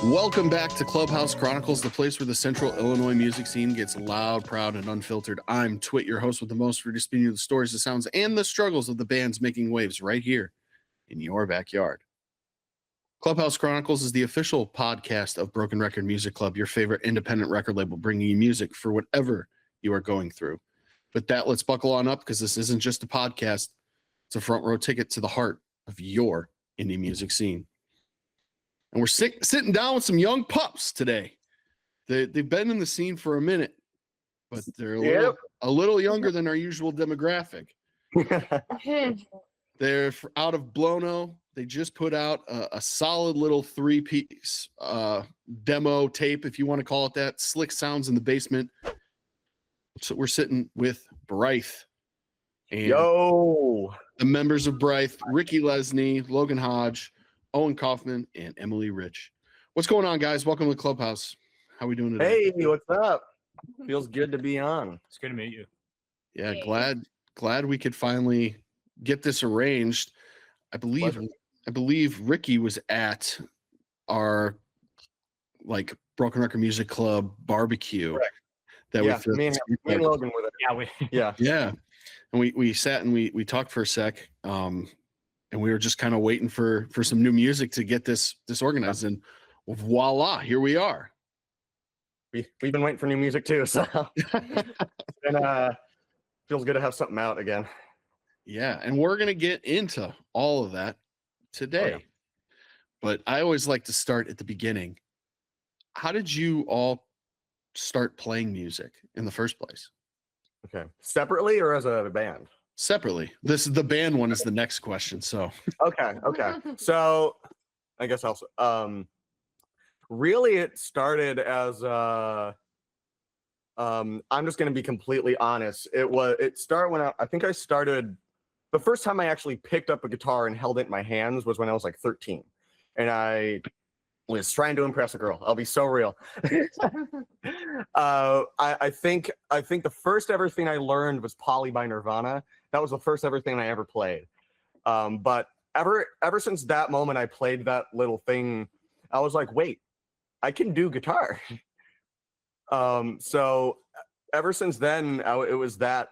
Welcome back to Clubhouse Chronicles, the place where the central Illinois music scene gets loud, proud, and unfiltered. I'm Twit, your host with the most for displaying the stories, the sounds, and the struggles of the bands making waves right here in your backyard. Clubhouse Chronicles is the official podcast of Broken Record Music Club, your favorite independent record label, bringing you music for whatever you are going through. With that, let's buckle on up because this isn't just a podcast. It's a front row ticket to the heart of your indie music scene. And we're sitting down with some young pups today. They've been in the scene for a minute, but they're a little younger than our usual demographic. They're out of Blono. They just put out a solid little 3-piece demo tape, if you want to call it that. Slick sounds in the basement. So we're sitting with Bryth. And the members of Bryth, Ricky Lesney, Logan Hodge, Owen Kaufman, and Emily Rich. What's going on, guys? Welcome to the Clubhouse. How are we doing today? Hey, what's up? Feels good to be on. It's good to meet you. Yeah, glad we could finally get this arranged. I believe Ricky was at our Broken Record Music Club barbecue. Correct. That me and Logan were there. Yeah. And we sat and we talked for a sec. And we were just kind of waiting for some new music to get this organized, and voila, here we are. We've been waiting for new music too, so and feels good to have something out again. Yeah, and we're gonna get into all of that today. But I always like to start at the beginning. How did you all start playing music in the first place? Okay, separately or as a band? Separately. The band one is the next question. So okay. So I guess I'll really it started as I'm just gonna be completely honest. It started when I started the first time I actually picked up a guitar and held it in my hands was when I was like 13. And I was trying to impress a girl. I'll be so real. I think the first ever thing I learned was Polly by Nirvana. That was the first ever thing I ever played. But ever since that moment I played that little thing, I was like, wait, I can do guitar. So ever since then, it was that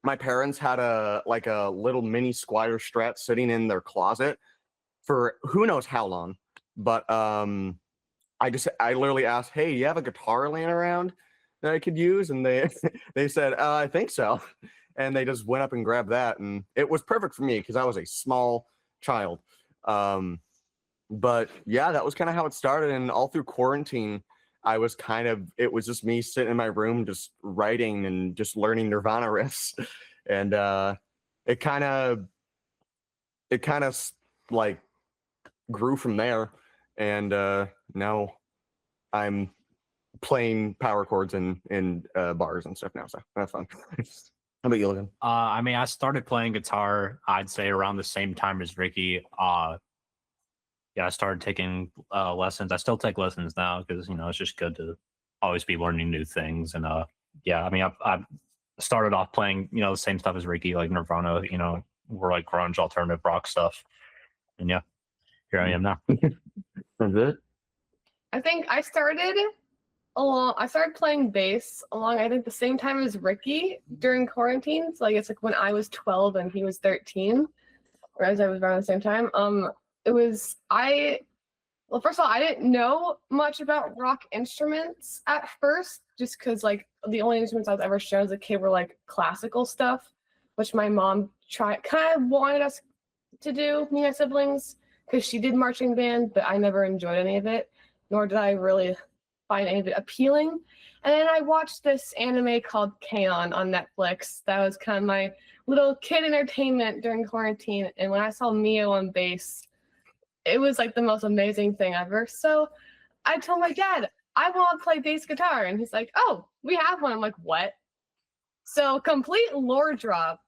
my parents had a little mini Squire Strat sitting in their closet for who knows how long. But I literally asked, hey, you have a guitar laying around that I could use? And they said, I think so. And they just went up and grabbed that. And it was perfect for me because I was a small child. But yeah, that was kind of how it started. And all through quarantine, it was just me sitting in my room, just writing and just learning Nirvana riffs. And it kind of like grew from there. And now I'm playing power chords in bars and stuff now. So that's fun. How about you, Logan? I started playing guitar, I'd say around the same time as Ricky. I started taking lessons. I still take lessons now because, it's just good to always be learning new things. And I started off playing, the same stuff as Ricky, like Nirvana, we're like grunge alternative rock stuff. And yeah, here I am now. That's it. I think I started playing bass I think the same time as Ricky during quarantine. So it's like when I was 12 and he was 13, whereas I was around the same time. First of all, I didn't know much about rock instruments at first, just because the only instruments I was ever shown as a kid were classical stuff, which my mom kind of wanted us to do, me and my siblings, because she did marching band, but I never enjoyed any of it, nor did I really find any of it appealing. And then I watched this anime called K-On! On Netflix. That was kind of my little kid entertainment during quarantine. And when I saw Mio on bass, it was the most amazing thing ever. So I told my dad, I want to play bass guitar. And he's like, oh, we have one. I'm like, what? So complete lore drop.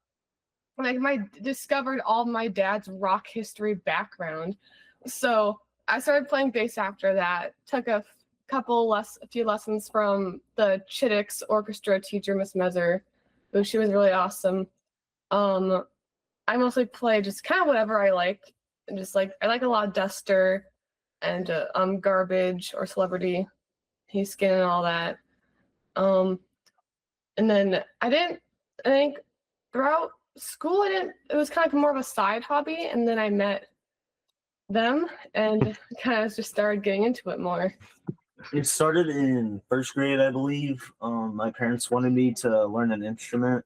I discovered all my dad's rock history background. So I started playing bass after that. Took a few lessons from the Chittix orchestra teacher, Miss Mezer, who she was really awesome. I mostly play just kind of whatever I like. And just I like a lot of Duster, and Garbage or Celebrity, he's skin and all that. And then I think throughout school, it was kind of more of a side hobby. And then I met them and kind of just started getting into it more. It started in first grade, I believe. My parents wanted me to learn an instrument,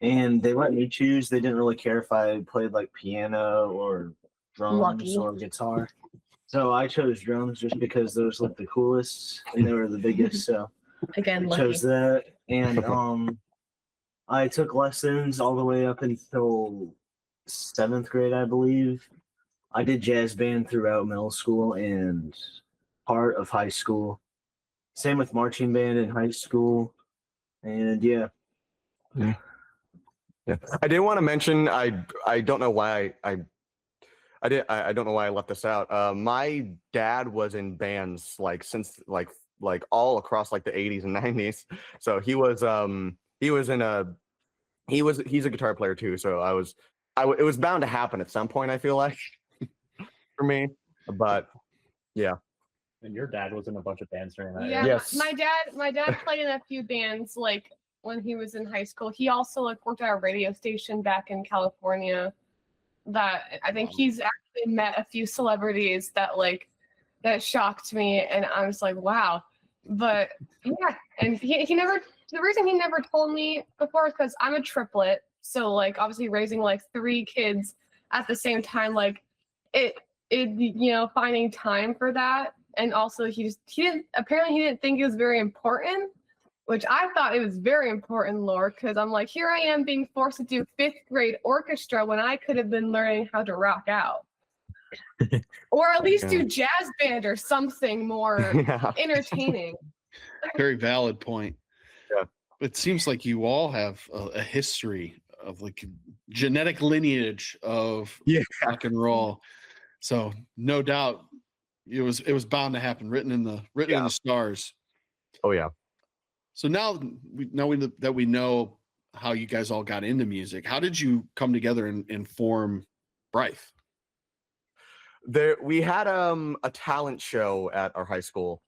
and they let me choose. They didn't really care if I played like piano or drums Lucky. or guitar. So I chose drums just because those looked the coolest and they were the biggest. So Again, I lucky. chose that. And I took lessons all the way up until 7th grade, I believe. I did jazz band throughout middle school and part of high school. Same with marching band in high school. And yeah. Yeah. I did want to mention, I don't know why I don't know why I left this out. My dad was in bands like since like all across like the 80s and 90s. So he's a guitar player too. So it was bound to happen at some point, I feel like, for me. But yeah. And your dad was in a bunch of bands during that. Yeah, era. Yes. my dad played in a few bands like when he was in high school. He also like worked at a radio station back in California. That I think he's actually met a few celebrities that shocked me, and I was like, wow. But yeah, and he never. The reason he never told me before is because I'm a triplet, so like obviously raising like 3 kids at the same time, like it finding time for that, and also he didn't think it was very important, which I thought it was very important, Lore, because I'm like, here I am being forced to do 5th grade orchestra when I could have been learning how to rock out. Or at least do jazz band or something more Yeah. entertaining. Very valid point. Yeah. It seems like you all have a history of like genetic lineage of rock and roll. So no doubt it was bound to happen, written in the stars. Oh yeah. So now that we know how you guys all got into music, how did you come together and form Bryth? We had a talent show at our high school.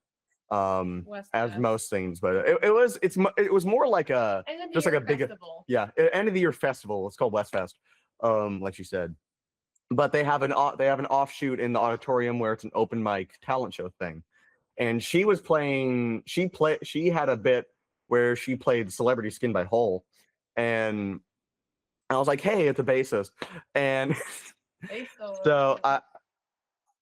As most things, but it was more like just like a big festival. end of the year festival. It's called Westfest, like you said. But they have an offshoot in the auditorium where it's an open mic talent show thing, and she was playing. She had a bit where she played Celebrity Skin by Hole, and I was like, hey, it's a bassist, and so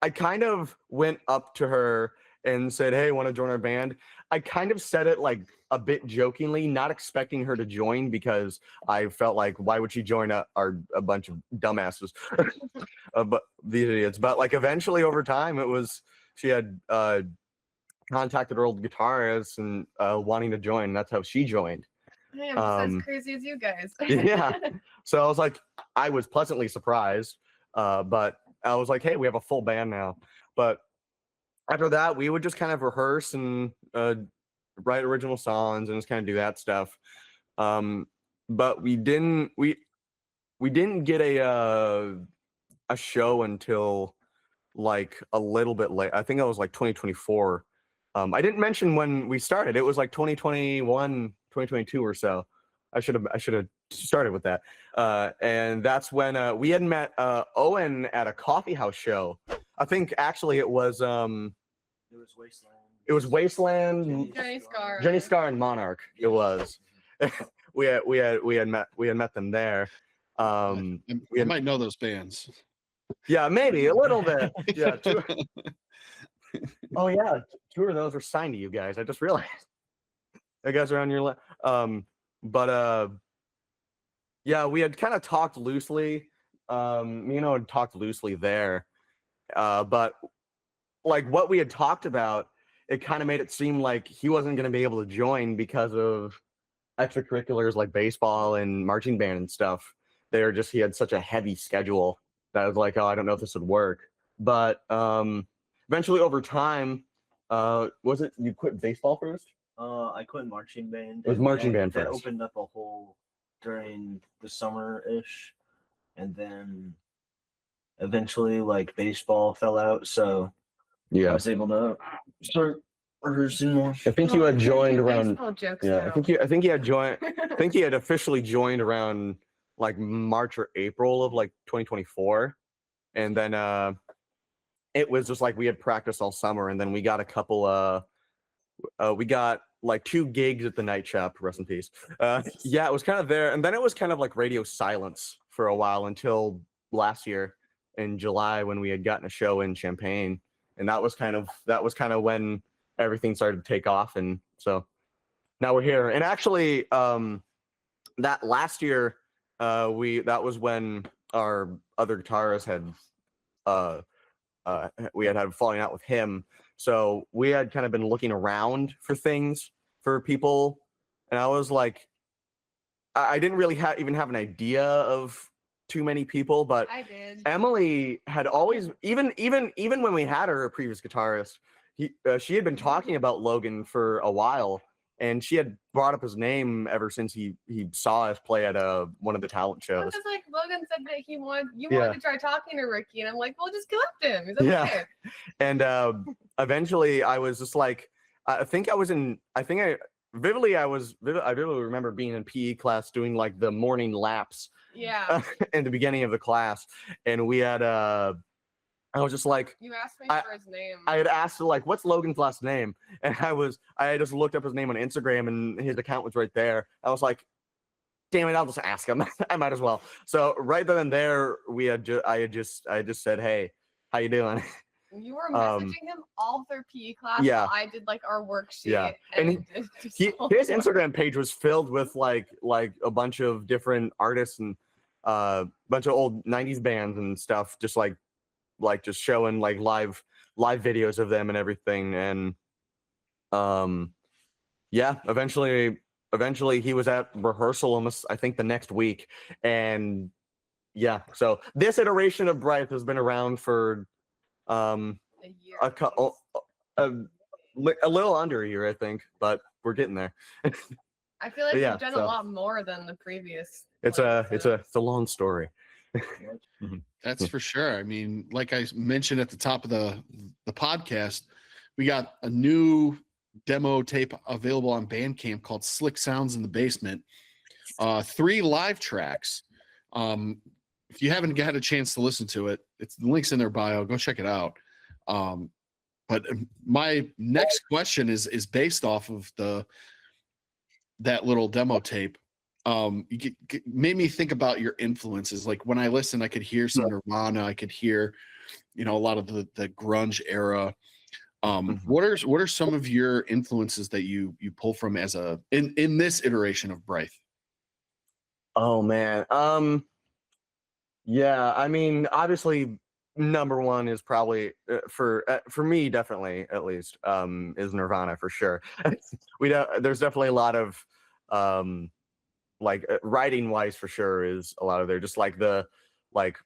I kind of went up to her and said, hey, want to join our band? I kind of said it like a bit jokingly, not expecting her to join because I felt like, why would she join a bunch of dumbasses, but these idiots. But like eventually over time, she had contacted her old guitarist and wanting to join. That's how she joined. Hey, I'm just as crazy as you guys. Yeah. So I was like, I was pleasantly surprised, but I was like, hey, we have a full band now. But after that, we would just kind of rehearse and write original songs and just kind of do that stuff. But we didn't get a show until like a little bit late. I think it was like 2024. I didn't mention when we started. It was like 2021, 2022 or so. I should have started with that. And that's when we had met Owen at a coffee house show. I think actually it was Wasteland. It was Wasteland. Jenny Scar and Monarch. It was. we had met them there. We might know those bands. Yeah, maybe a little bit. Yeah. Oh yeah, 2 of those are signed to you guys. I just realized. You guys are on your list. But yeah, we had kind of talked loosely. Me and Owen had talked loosely there. But like what we had talked about, it kind of made it seem like he wasn't going to be able to join because of extracurriculars like baseball and marching band and stuff. He had such a heavy schedule that I was like, oh, I don't know if this would work. But eventually over time, was it you quit baseball first? I quit marching band. It was marching band that first. opened up a hole during the summer-ish, and then eventually like baseball fell out, so Yeah. I was able to start rehearsing more. I think you had joined around. Baseball jokes Yeah, now. I think he had joined. I think he had officially joined around like March or April of like 2024, and then it was just like we had practiced all summer, and then we got a couple. We got like 2 gigs at the night shop. Rest in peace. Yeah, it was kind of there, and then it was kind of like radio silence for a while until last year in July when we had gotten a show in Champaign, and that was kind of when everything started to take off, and so now we're here. And actually, that last year, that was when our other guitarist had we had falling out with him. So we had kind of been looking around for things for people, and I was like, I didn't really even have an idea of too many people, but I did. Emily had always, even when we had her previous guitarist, she had been talking about Logan for a while, and she had brought up his name ever since he saw us play at one of the talent Well, shows. just like Logan said that you wanted Yeah. to try talking to Ricky, and I'm like, well, just collect him. He's okay. Yeah. And eventually I was just like, I vividly remember being in PE class doing like the morning laps Yeah. in the beginning of the class, and we had I was just like, You asked me for his name. I had asked her like, what's Logan's last name? And I had just looked up his name on Instagram, and his account was right there. I was like, damn it, I'll just ask him. I might as well. So right then and there, I just said, hey, how you doing? You were messaging him all through PE class. Yeah. while I did like our worksheet. Yeah. And His Instagram page was filled with like a bunch of different artists and bunch of old 90s bands and stuff, just like just showing like live videos of them and everything. And yeah, eventually he was at rehearsal almost, I think, the next week. And yeah, so this iteration of Bryth has been around for a year. a little under a year, I think, but we're getting there. I feel like yeah, you've done so- a lot more than the previous. It's a long story. That's for sure. I mean, like I mentioned at the top of the podcast, we got a new demo tape available on Bandcamp called Slick Sounds in the Basement. 3 live tracks. If you haven't had a chance to listen to it, the link's in their bio. Go check it out. But my next question is based off of that little demo tape. Made me think about your influences. Like when I listened, I could hear some Nirvana. I could hear, a lot of the grunge era. What are some of your influences that you pull from in this iteration of Bryth? Oh man. Yeah, I mean, obviously number one is probably for me, definitely, at least, is Nirvana for sure. There's definitely a lot of writing wise for sure is a lot of there, just like the like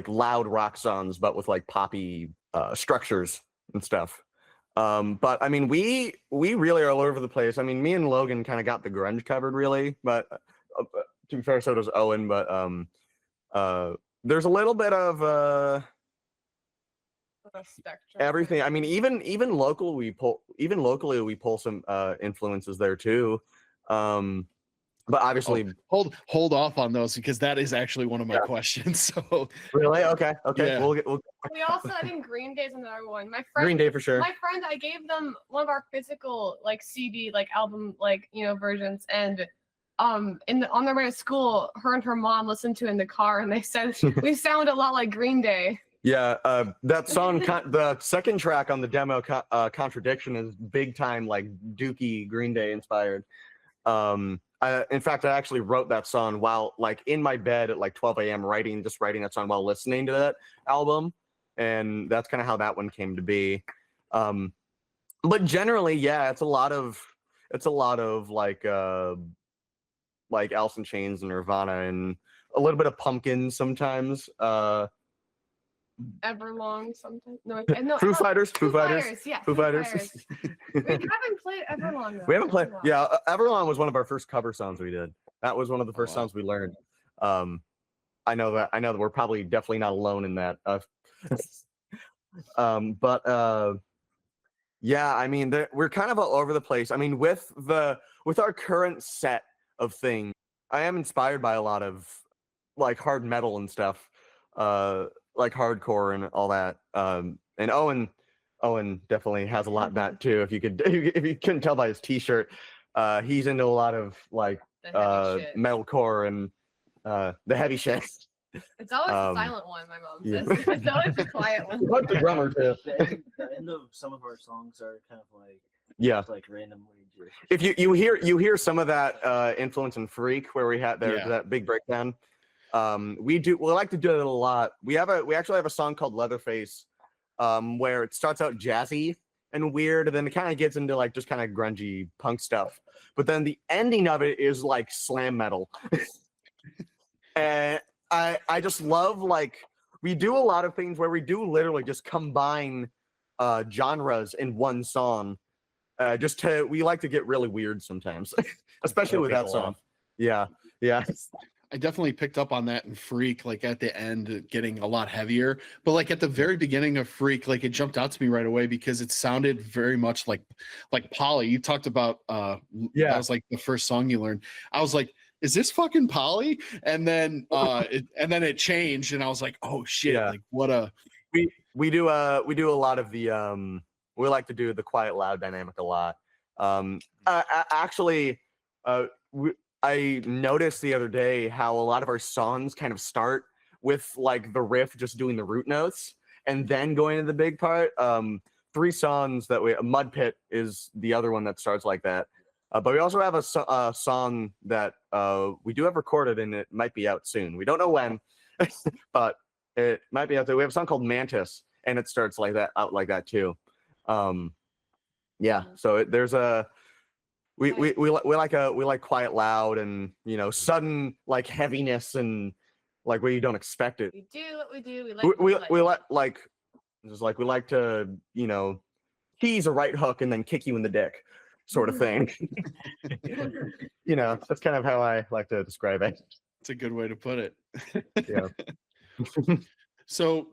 loud rock songs but with like poppy structures and stuff. But I mean, we really are all over the place. I mean, me and Logan kind of got the grunge covered, really, but to be fair, so does Owen. But there's a little bit of everything. I mean, even locally we pull some influences there too. But obviously, hold off on those because that is actually one of my questions. So really, okay, Yeah. We also, I think Green Day's another one. My friend, Green Day for sure. My friend, I gave them one of our physical CD album versions, and on their way to school, her and her mom listened to it in the car, and they said we sound a lot like Green Day. Yeah, that song, the second track on the demo, Contradiction, is big time like Dookie Green Day inspired. In fact, I actually wrote that song while in my bed at 12 a.m. writing that song while listening to that album, and that's kind of how that one came to be. But generally, yeah, it's a lot of Alice in Chains and Nirvana and a little bit of Pumpkin sometimes. Everlong sometimes. No, Foo Fighters. Yeah, Foo Fighters. We haven't played Everlong though. We haven't played. Yeah, Everlong was one of our first cover songs we did. That was one of the first songs we learned. I know that we're probably definitely not alone in that. Yeah, I mean, we're kind of all over the place. I mean, with our current set of things, I am inspired by a lot of like hard metal and stuff, like hardcore and all that. And Owen definitely has a lot of that too. If you couldn't tell by his T-shirt, he's into a lot of like The heavy shit. metalcore and the heavy shit. It's always the silent one, my mom yeah. says. It's always the quiet one. Like the drummer too. The end of some of our songs are kind of like like randomly. If you hear some of that influence in Freak, where we had that big breakdown. We like to do it a lot. We actually have a song called Leatherface, where it starts out jazzy and weird, and then it kind of gets into like just kind of grungy punk stuff. But then the ending of it is like slam metal. And I just love, like, we do a lot of things where we do literally just combine genres in one song. We like to get really weird sometimes, especially with that song. Yeah. I definitely picked up on that in Freak, like at the end, getting a lot heavier. But like at the very beginning of Freak, like it jumped out to me right away because it sounded very much like Polly. You talked about that was like the first song you learned. I was like, is this fucking Polly? And then it changed, and I was like, oh shit! Yeah. Like what a we do a lot of the we like to do the quiet loud dynamic a lot. I noticed the other day how a lot of our songs kind of start with like the riff, just doing the root notes, and then going to the big part. 3 songs that Mud Pit is the other one that starts like that. But we also have a song that we do have recorded, and it might be out soon. We don't know when, but it might be out there. We have a song called Mantis, and it starts like that, out like that too. Yeah. So there's a we like quiet loud and sudden like heaviness and like where you don't expect it. We do what we do. We like to tease a right hook and then kick you in the dick, sort of thing. That's kind of how I like to describe it. It's a good way to put it. Yeah. So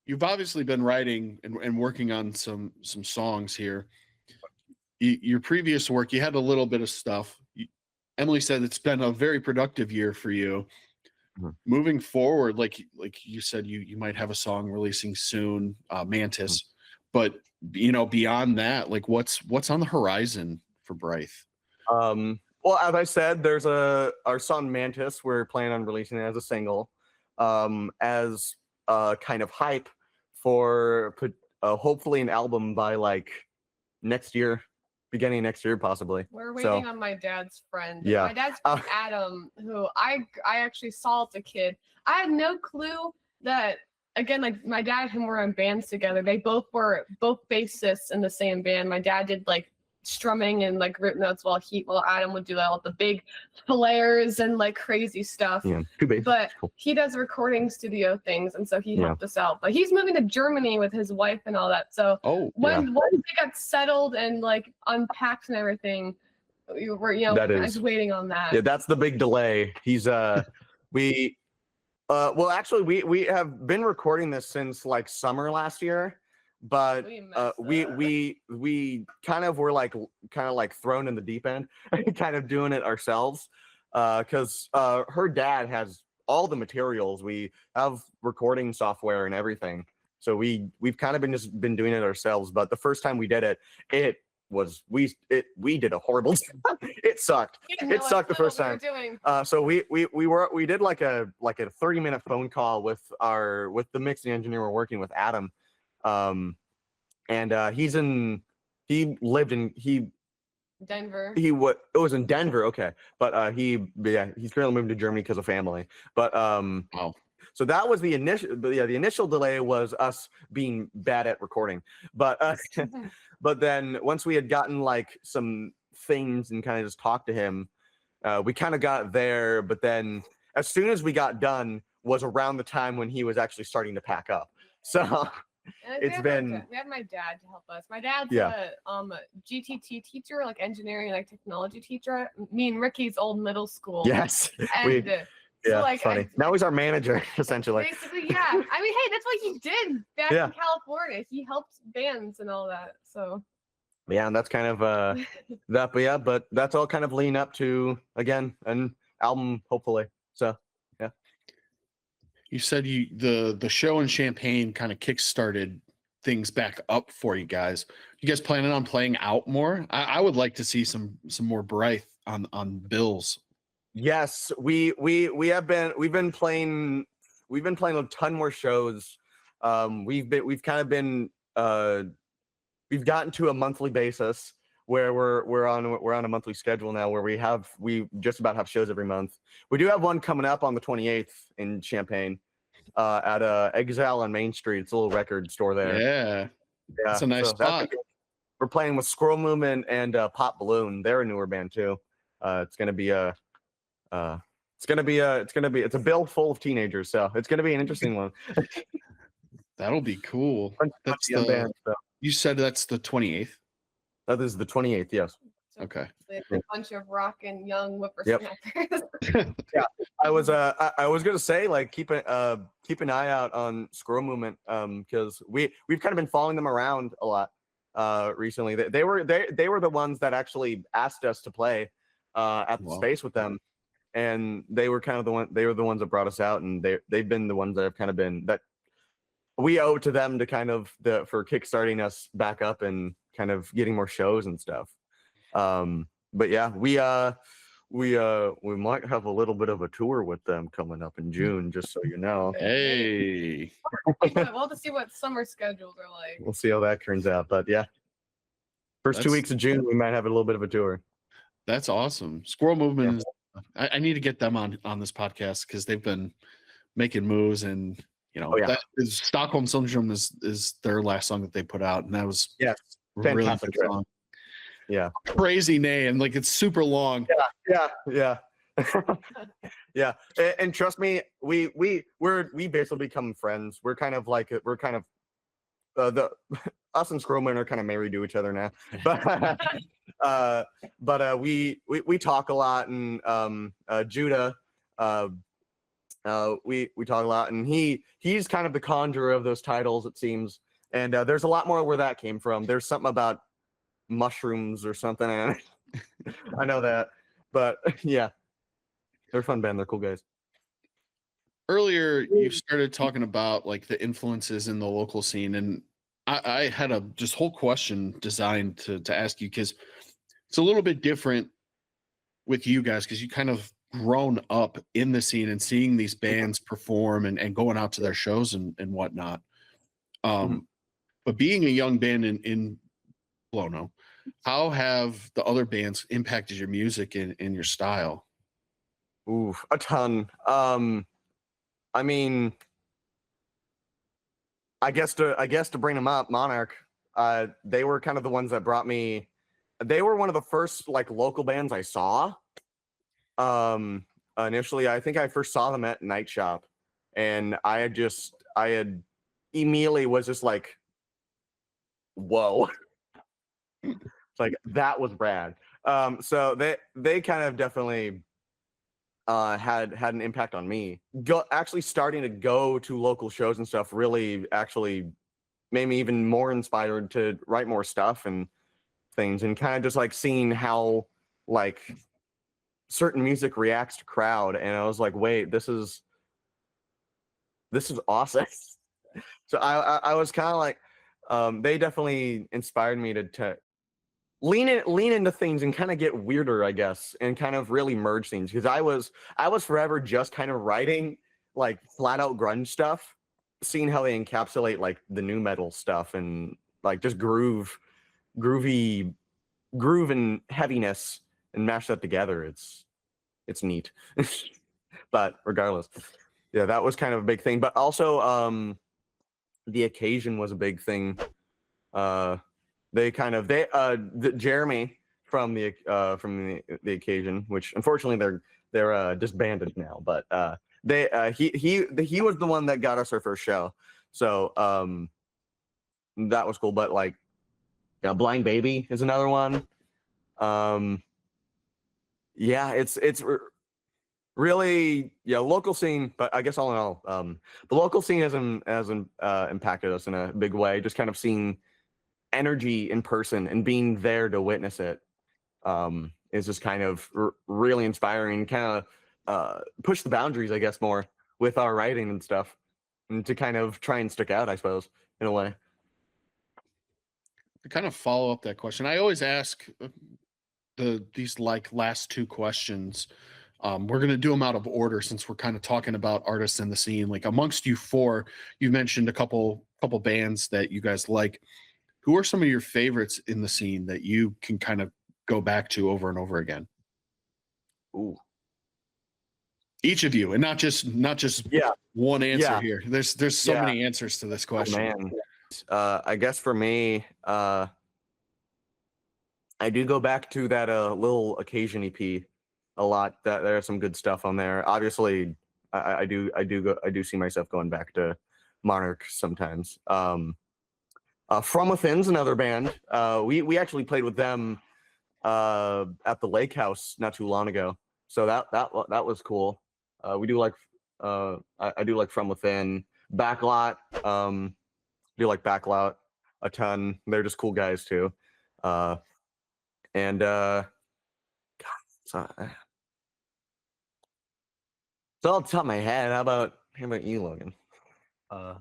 you've obviously been writing and working on some songs here. Your previous work, you had a little bit of stuff. Emily said it's been a very productive year for you. Mm-hmm. Moving forward, like you said, you might have a song releasing soon, Mantis, but beyond that, like what's on the horizon for Bryth? Well, as I said, there's our song Mantis. We're planning on releasing it as a single, as kind of hype for hopefully an album by like next year. Beginning next year, possibly. We're waiting on my dad's friend. Yeah. My dad's friend, Adam, who I actually saw as a kid. I had no clue that, again, like my dad and him were in bands together. They both were bassists in the same band. My dad did like strumming and like root notes while Adam would do all the big flares and like crazy stuff. Yeah, too big. But he does recording studio things, and so he helped us out. But he's moving to Germany with his wife and all that. So once they got settled and like unpacked and everything, we were just waiting on that. Yeah, that's the big delay. He's we have been recording this since like summer last year. But we kind of were thrown in the deep end, kind of doing it ourselves, because her dad has all the materials. We have recording software and everything, so we've kind of been doing it ourselves. But the first time we did it, we did a horrible job. It sucked. It sucked the first time. So we did like a 30-minute phone call with the mixing engineer we're working with, Adam. He lived in Denver. It was in Denver, okay. But he's currently moving to Germany because of family. But so that was the initial delay was us being bad at recording. But but then once we had gotten like some things and kind of just talked to him, we kind of got there. But then as soon as we got done was around the time when he was actually starting to pack up. So we have my dad to help us. My dad's a GTT teacher, like engineering, like technology teacher. Me and Ricky's old middle school. Yes. And Yeah, like, funny. Now he's our manager, essentially. Basically, yeah. I mean, hey, that's what he did back Yeah. in California. He helped bands and all that. So Yeah, and that's kind of that. But yeah, but that's all kind of leading up to again an album, hopefully. So yeah. You said the show in Champaign kind of kickstarted things back up for you guys. You guys planning on playing out more? I would like to see some more Bryth on bills. Yes, we've been playing a ton more shows. We've kind of been we've gotten to a monthly basis where we're on a monthly schedule now where we just about have shows every month. We do have one coming up on the 28th in Champaign at Exile on Main Street. It's a little record store there. Yeah, Yeah, it's a nice spot. We're playing with Squirrel Movement and Pop Balloon. They're a newer band too. It's gonna be it's a bill full of teenagers, so it's gonna be an interesting one. That'll be cool. That's Young band, so. You said that's the 28th. That is the 28th. Yes. Okay. a bunch of rockin' young whippersnappers. Yeah, I was gonna say like keep an eye out on Squirrel Movement because we've kind of been following them around a lot recently. They were the ones that actually asked us to play at the space with them, and they were kind of the ones that brought us out, and they've been the ones that have kind of been that we owe to them to kind of for kickstarting us back up and kind of getting more shows and stuff. But yeah, we might have a little bit of a tour with them coming up in June, just so you know. Hey. We'll have to see what summer schedules are like. We'll see how that turns out. But yeah, first 2 weeks of June, we might have a little bit of a tour. That's awesome. Squirrel Movement. I need to get them on this podcast because they've been making moves, and that is Stockholm Syndrome is their last song that they put out, and that was really good song. Yeah, crazy name, like it's super long. Yeah. Yeah, and trust me, we basically become friends. We're kind of the us and Scrollman are kind of married to each other now, but we talk a lot, and Judah, we talk a lot, and he's kind of the conjurer of those titles, it seems, and there's a lot more where that came from. There's something about mushrooms or something, and I know that, but yeah, they're a fun band. They're cool guys. Earlier, you started talking about like the influences in the local scene, and I had a just whole question designed to ask you because it's a little bit different with you guys because you kind of grown up in the scene and seeing these bands perform and going out to their shows and whatnot. But being a young band in Blono, how have the other bands impacted your music and your style? Ooh, a ton. I mean, I guess to bring them up, Monarch, they were kind of the ones that brought me. They were one of the first like local bands I saw. Initially, I think I first saw them at Night Shop, and I had immediately was just like, whoa. Like that was rad. So they kind of definitely had an impact on me. Actually starting to go to local shows and stuff really actually made me even more inspired to write more stuff and things, and kind of just like seeing how like certain music reacts to crowd, and I was like, wait, this is awesome. So I was kind of like, they definitely inspired me to lean into things and kind of get weirder, I guess, and kind of really merge things, because I was forever just kind of writing like flat out grunge stuff, seeing how they encapsulate like the new metal stuff and like just groove and heaviness and mash that together. It's neat. But regardless, yeah, that was kind of a big thing. But also the occasion was a big thing. Jeremy from the occasion, which unfortunately they're disbanded now, but he was the one that got us our first show, so that was cool. But like, yeah, Blind Baby is another one. Yeah, really, yeah, local scene. But I guess all in all, the local scene hasn't impacted us in a big way. Just kind of seeing energy in person and being there to witness it is just kind of really inspiring. Kind of push the boundaries, I guess, more with our writing and stuff, and to kind of try and stick out, I suppose, in a way. To kind of follow up that question, I always ask these like last two questions. We're going to do them out of order since we're kind of talking about artists in the scene. Like amongst you four, you mentioned a couple bands that you guys like. Who are some of your favorites in the scene that you can kind of go back to over and over again? Ooh. Each of you, and not just one answer here. There's so many answers to this question. Man. I guess for me, I do go back to that little occasion EP a lot. That there's some good stuff on there. Obviously, I do see myself going back to Monarch sometimes. From Within's another band. We actually played with them at the Lake House not too long ago, so that was cool. We do like I do like From Within. Backlot. Do like Backlot a ton. They're just cool guys too. And God, so off the top of my head, how about you, Logan? I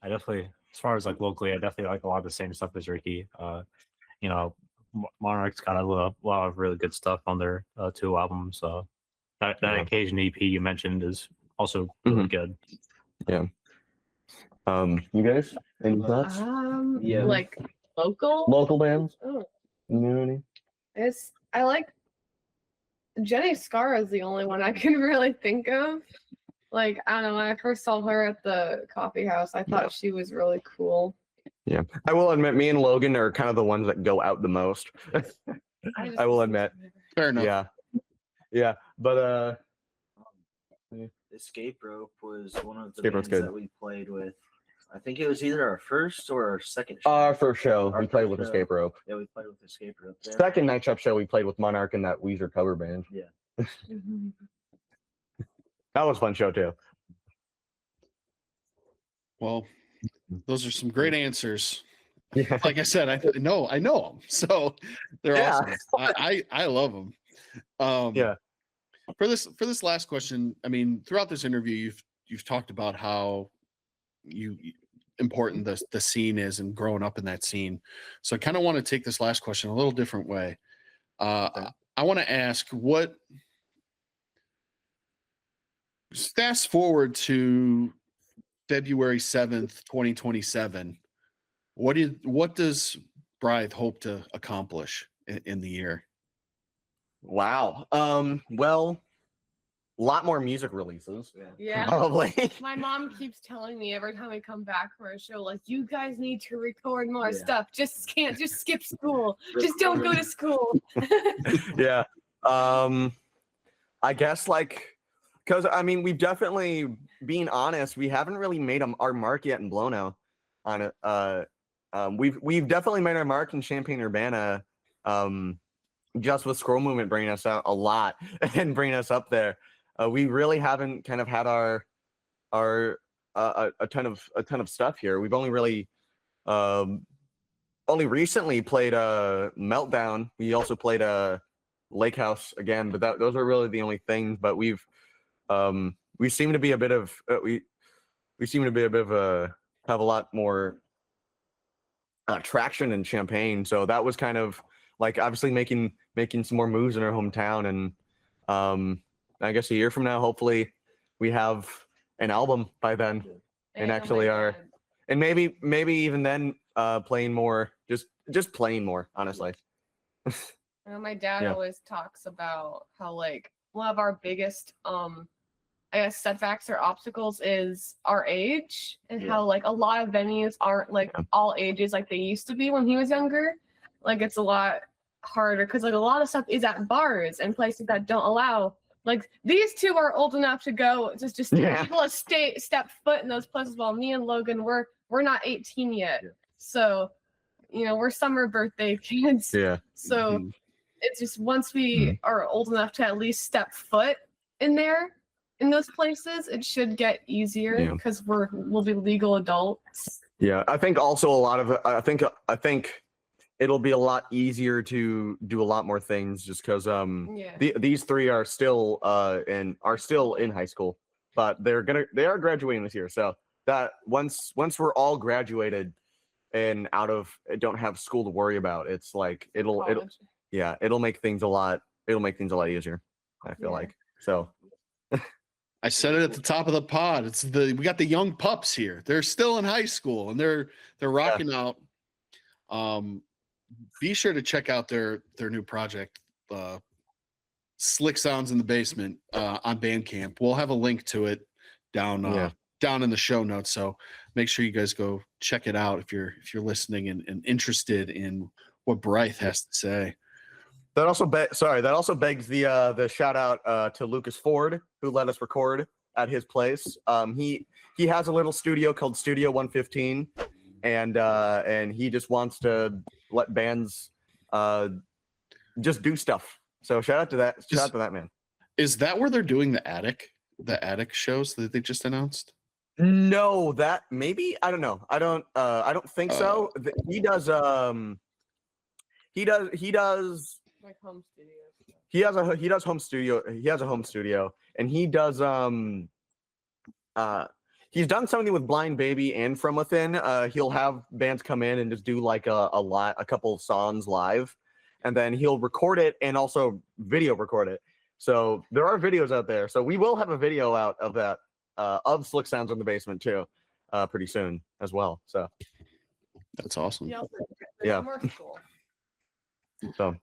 definitely, as far as like locally, I definitely like a lot of the same stuff as Ricky. You know, Monarch's got a lot of really good stuff on their 2 albums. So that occasion EP you mentioned is also really good. Yeah. You guys, any thoughts? Yeah. Like local bands, Oh, community. I like Jenny Scar is the only one I can really think of. Like, I don't know, when I first saw her at the coffee house, I thought she was really cool. Yeah, I will admit, me and Logan are kind of the ones that go out the most. I will admit. Fair enough. Yeah, but Escape Rope was one of the Escape Rope's bands good. that we played with. I think it was either our first or our second show. our first show Our we played first with show. Escape Rope. Yeah, we played with Escape Rope. There. Second Night Shop show we played with Monarch and that Weezer cover band. Yeah. That was a fun show too. Well, those are some great answers. Yeah. Like I said, I know them, so they're awesome. I love them. Yeah. For this last question, I mean, throughout this interview, you've talked about how important the scene is and growing up in that scene. So I kind of want to take this last question a little different way. I want to ask, fast forward to February 7th, 2027. What does Bryth hope to accomplish in the year? Wow. Well, a lot more music releases. Yeah. Probably. My mom keeps telling me every time I come back for a show, like, you guys need to record more Yeah. stuff. Just skip school. Just don't go to school. Yeah. I guess because I mean, we've definitely, being honest, we haven't really made our mark yet in Blono on it. We've definitely made our mark in Champaign-Urbana, just with Scroll Movement bringing us out a lot and bringing us up there. We really haven't kind of had a ton of stuff here. We've only really only recently played Meltdown. We also played Lake House again, but those are really the only things. But we seem to be a bit of have a lot more traction in Champaign. So that was kind of like obviously making some more moves in our hometown. And I guess a year from now, hopefully we have an album by then and actually and maybe even then playing more, just playing more, honestly. My dad always talks about how like one of our biggest I guess setbacks or obstacles is our age and how like a lot of venues aren't like all ages like they used to be when he was younger. Like it's a lot harder because like a lot of stuff is at bars and places that don't allow. Like these two are old enough to go just people have step foot in those places while me and Logan we're not 18 yet. Yeah. So we're summer birthday kids. Yeah. So it's just once we are old enough to at least step foot in there in those places, it should get easier Yeah. because we'll be legal adults. Yeah, I think also a lot of I think it'll be a lot easier to do a lot more things just because Yeah. these three are still in high school, but they are graduating this year. So that once we're all graduated and don't have school to worry about, it's like it'll make things a lot easier. I feel Yeah. like so. I said it at the top of the pod. We got the young pups here. They're still in high school and they're rocking out. Be sure to check out their new project, Slick Sounds in the Basement, on Bandcamp. We'll have a link to it down in the show notes. So make sure you guys go check it out if you're listening and interested in what Bryth has to say. That also begs the shout out to Lucas Ford, who let us record at his place. He has a little studio called Studio 115, and he just wants to let bands just do stuff. So shout out to that man. Is that where they're doing the attic shows that they just announced? No, that maybe, I don't know. I don't think so. He does Like home studio. he has a home studio. He has a home studio, and he does he's done something with Blind Baby and From Within. He'll have bands come in and just do like a couple of songs live, and then he'll record it and also video record it. So there are videos out there. So we will have a video out of that of Slick Sounds in the Basement too, pretty soon as well. So that's awesome. Yeah. More school. So.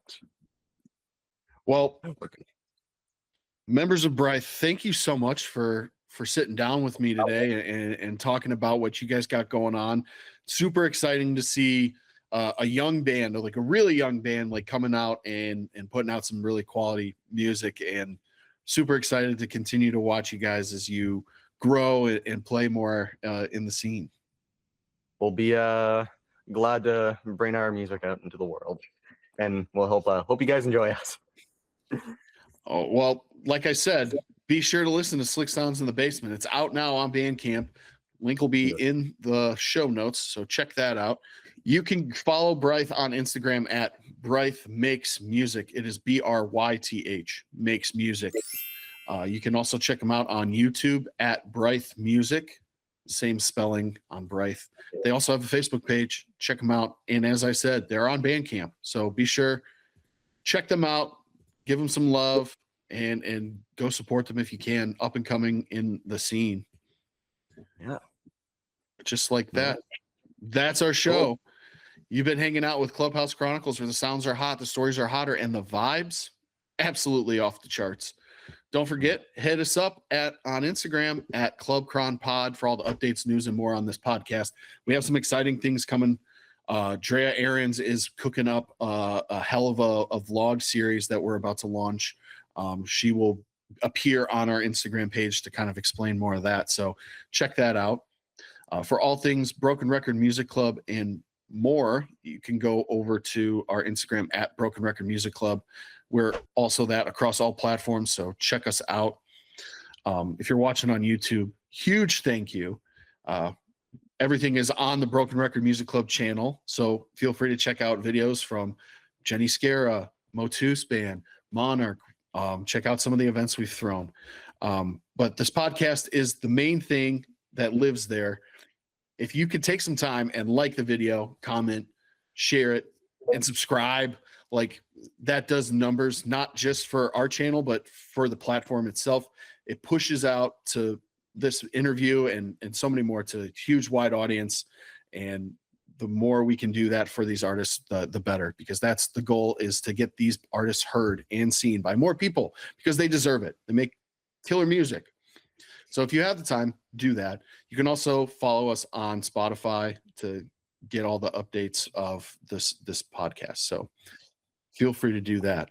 Well, members of Bryth, thank you so much for sitting down with me today and talking about what you guys got going on. Super exciting to see a young band, like a really young band, like coming out and putting out some really quality music, and super excited to continue to watch you guys as you grow and play more in the scene. We'll be glad to bring our music out into the world, and we'll hope you guys enjoy us. Oh, well, like I said, be sure to listen to Slick Sounds in the Basement. It's out now on Bandcamp. Link will be in the show notes, so check that out. You can follow Bryth on Instagram at Bryth Makes Music. It is BRYTH, Makes Music. You can also check them out on YouTube at Bryth Music. Same spelling on Bryth. They also have a Facebook page. Check them out. And as I said, they're on Bandcamp. So be sure, check them out, give them some love, and go support them if you can, up and coming in the scene. Yeah. Just like that. That's our show. Cool. You've been hanging out with Clubhouse Chronicles, where the sounds are hot, the stories are hotter, and the vibes absolutely off the charts. Don't forget, hit us up on Instagram at ClubChronPod for all the updates, news, and more on this podcast. We have some exciting things coming. Drea Aarons is cooking up a hell of a vlog series that we're about to launch. She will appear on our Instagram page to kind of explain more of that. So check that out. For all things Broken Record Music Club and more, you can go over to our Instagram at Broken Record Music Club. We're also that across all platforms, so check us out. If you're watching on YouTube, huge thank you. Everything is on the Broken Record Music Club channel, so feel free to check out videos from Jenny Scara, Motus Band, Monarch. Check out some of the events we've thrown. But this podcast is the main thing that lives there. If you could take some time and like the video, comment, share it, and subscribe, like that does numbers, not just for our channel, but for the platform itself. It pushes out to this interview and so many more to a huge wide audience. And the more we can do that for these artists, the better, because that's the goal, is to get these artists heard and seen by more people, because they deserve it. They make killer music. So if you have the time, do that. You can also follow us on Spotify to get all the updates of this podcast. So feel free to do that.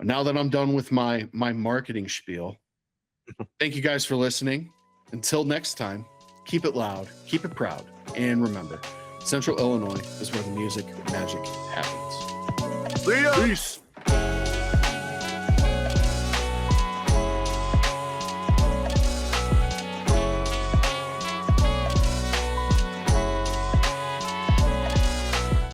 Now that I'm done with my marketing spiel, thank you guys for listening. Until next time, keep it loud, keep it proud, and remember, Central Illinois is where the music magic happens. See ya. Peace.